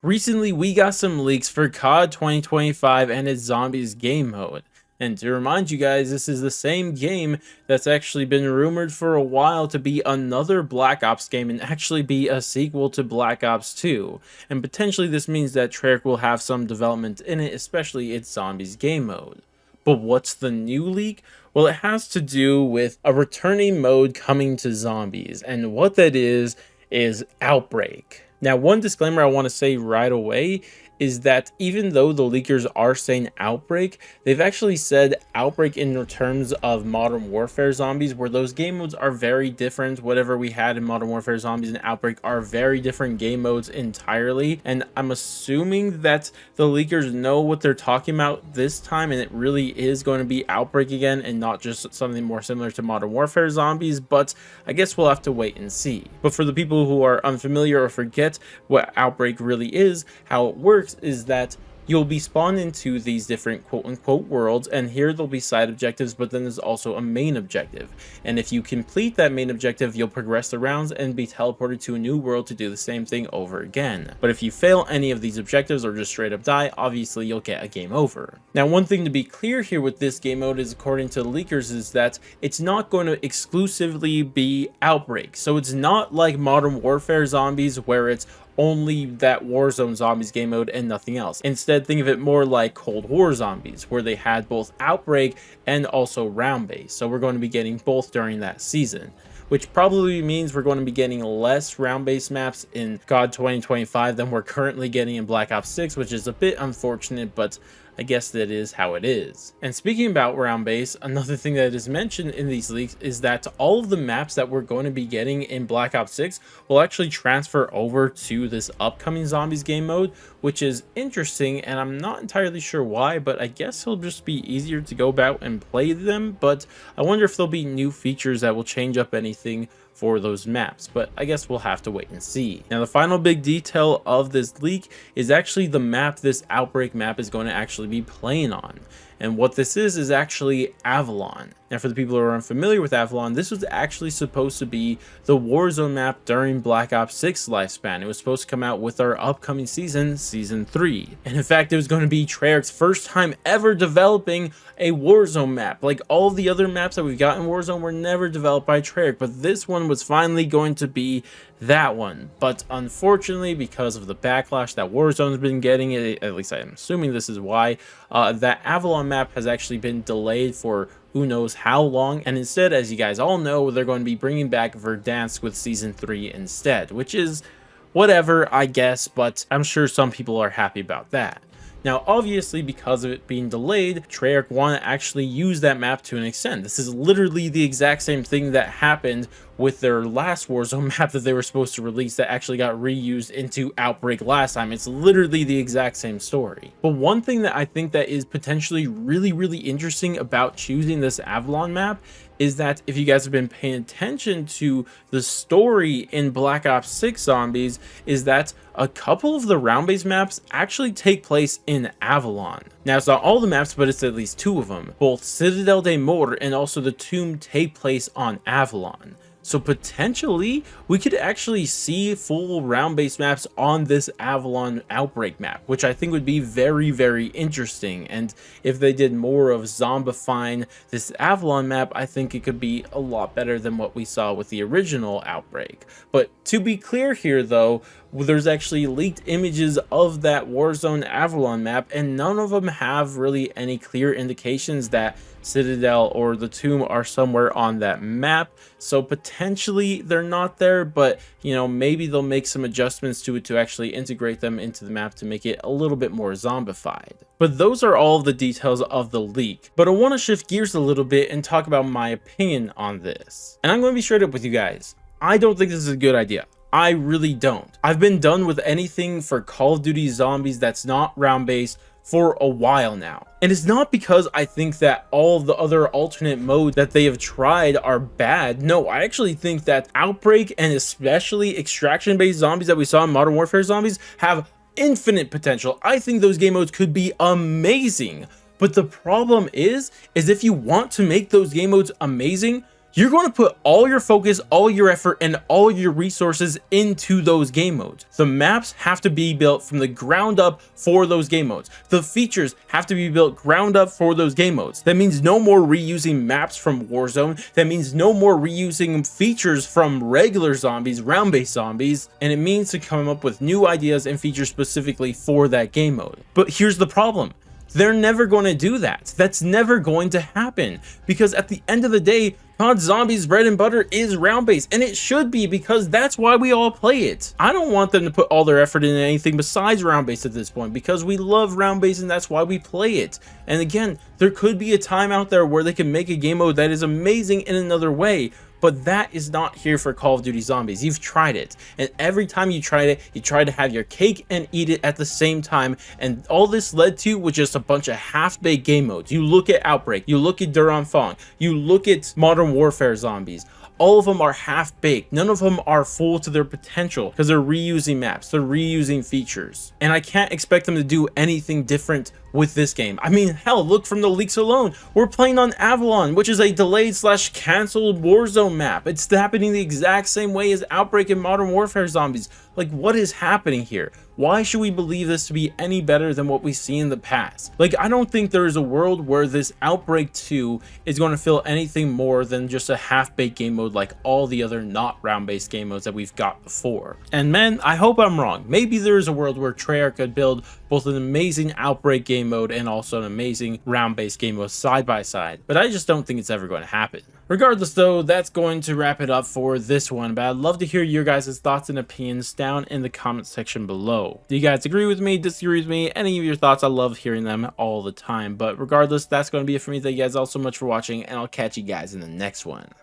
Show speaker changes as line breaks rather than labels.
Recently, we got some leaks for COD 2025 and its Zombies game mode. And to remind you guys, this is the same game that's actually been rumored for a while to be another Black Ops game and actually be a sequel to Black Ops 2. And potentially this means that Treyarch will have some development in it, especially its Zombies game mode. But what's the new leak? Well, it has to do with a returning mode coming to Zombies, and what that is Outbreak. Now, one disclaimer I want to say right away is that even though the leakers are saying Outbreak, they've actually said Outbreak in terms of Modern Warfare Zombies, where those game modes are very different. Whatever we had in Modern Warfare Zombies and Outbreak are very different game modes entirely, and I'm assuming that the leakers know what they're talking about this time, and it really is going to be Outbreak again and not just something more similar to Modern Warfare Zombies, but I guess we'll have to wait and see. But for the people who are unfamiliar or forget what Outbreak really is, how it works is that you'll be spawned into these different quote-unquote worlds, and here there'll be side objectives, but then there's also a main objective. And if you complete that main objective, you'll progress the rounds and be teleported to a new world to do the same thing over again. But if you fail any of these objectives or just straight up die, obviously you'll get a game over. Now, one thing to be clear here with this game mode is, according to the leakers, is that it's not going to exclusively be Outbreak. So it's not like Modern Warfare Zombies where it's only that Warzone Zombies game mode and nothing else. Instead, think of it more like Cold War Zombies, where they had both Outbreak and also round base. So we're going to be getting both during that season, which probably means we're going to be getting less round-based maps in COD 2025 than we're currently getting in Black Ops 6, which is a bit unfortunate, but I guess that is how it is. And speaking about round base, another thing that is mentioned in these leaks is that all of the maps that we're going to be getting in Black Ops 6 will actually transfer over to this upcoming Zombies game mode, which is interesting, and I'm not entirely sure why, but I guess it'll just be easier to go about and play them. But I wonder if there'll be new features that will change up anything for those maps, but I guess we'll have to wait and see. Now, the final big detail of this leak is actually the map this Outbreak map is going to actually be playing on. And what this is actually Avalon. Now, for the people who are unfamiliar with Avalon, this was actually supposed to be the Warzone map during Black Ops 6 lifespan. It was supposed to come out with our upcoming season, Season 3. And in fact, it was going to be Treyarch's first time ever developing a Warzone map. Like all the other maps that we got in Warzone were never developed by Treyarch, but this one was finally going to be that one. But unfortunately, because of the backlash that Warzone's been getting, at least I'm assuming this is why, that Avalon map has actually been delayed for who knows how long, and instead, as you guys all know, they're going to be bringing back Verdansk with Season 3 instead, which is whatever, I guess, but I'm sure some people are happy about that. Now, obviously, because of it being delayed, Treyarch want to actually use that map to an extent. This is literally the exact same thing that happened with their last Warzone map that they were supposed to release that actually got reused into Outbreak last time. It's literally the exact same story. But one thing that I think that is potentially really interesting about choosing this Avalon map is that if you guys have been paying attention to the story in Black Ops 6 Zombies, is that a couple of the round-based maps actually take place in Avalon. Now, it's not all the maps, but it's at least two of them. Both Citadel de Mort and also the Tomb take place on Avalon. So potentially, we could actually see full round-based maps on this Avalon Outbreak map, which I think would be very interesting. And if they did more of zombifying this Avalon map, I think it could be a lot better than what we saw with the original Outbreak. But to be clear here, though, there's actually leaked images of that Warzone Avalon map, and none of them have really any clear indications that Citadel or the Tomb are somewhere on that map. So potentially they're not there, but you know, maybe they'll make some adjustments to it to actually integrate them into the map to make it a little bit more zombified. But those are all of the details of the leak. But I want to shift gears a little bit and talk about my opinion on this. And I'm going to be straight up with you guys. I don't think this is a good idea. I really don't. I've been done with anything for Call of Duty Zombies that's not round-based for a while now. And it's not because I think that all of the other alternate modes that they have tried are bad. No, I actually think that Outbreak and especially extraction-based zombies that we saw in Modern Warfare Zombies have infinite potential. I think those game modes could be amazing. But the problem is if you want to make those game modes amazing, you're going to put all your focus, all your effort, and all your resources into those game modes. The maps have to be built from the ground up for those game modes. The features have to be built ground up for those game modes. That means no more reusing maps from Warzone. That means no more reusing features from regular zombies, round-based zombies, and it means to come up with new ideas and features specifically for that game mode. But here's the problem. They're never going to do that. That's never going to happen, because at the end of the day, COD Zombies bread and butter is round based, and it should be, because that's why we all play it. I don't want them to put all their effort into anything besides round based at this point, because we love round based and that's why we play it. And again, there could be a time out there where they can make a game mode that is amazing in another way, but that is not here for Call of Duty Zombies. You've tried it, and every time you tried it, you tried to have your cake and eat it at the same time, and all this led to was just a bunch of half-baked game modes. You look at Outbreak, you look at Duran Fong, you look at Modern Warfare Zombies. All of them are half-baked. None of them are full to their potential, because they're reusing maps, they're reusing features, and I can't expect them to do anything different with this game. I mean, hell, look, from the leaks alone, we're playing on Avalon, which is a delayed / canceled Warzone map. It's happening the exact same way as Outbreak and Modern Warfare Zombies. Like, what is happening here? Why should we believe this to be any better than what we've seen in the past? Like, I don't think there is a world where this Outbreak 2 is going to feel anything more than just a half-baked game mode like all the other not round-based game modes that we've got before. And man, I hope I'm wrong. Maybe there is a world where Treyarch could build both an amazing Outbreak game mode and also an amazing round-based game mode side by side, but I just don't think it's ever going to happen. Regardless though, that's going to wrap it up for this one, but I'd love to hear your guys' thoughts and opinions down in the comment section below. Do you guys agree with me, disagree with me, any of your thoughts? I love hearing them all the time, but regardless, that's going to be it for me. Thank you guys all so much for watching, and I'll catch you guys in the next one.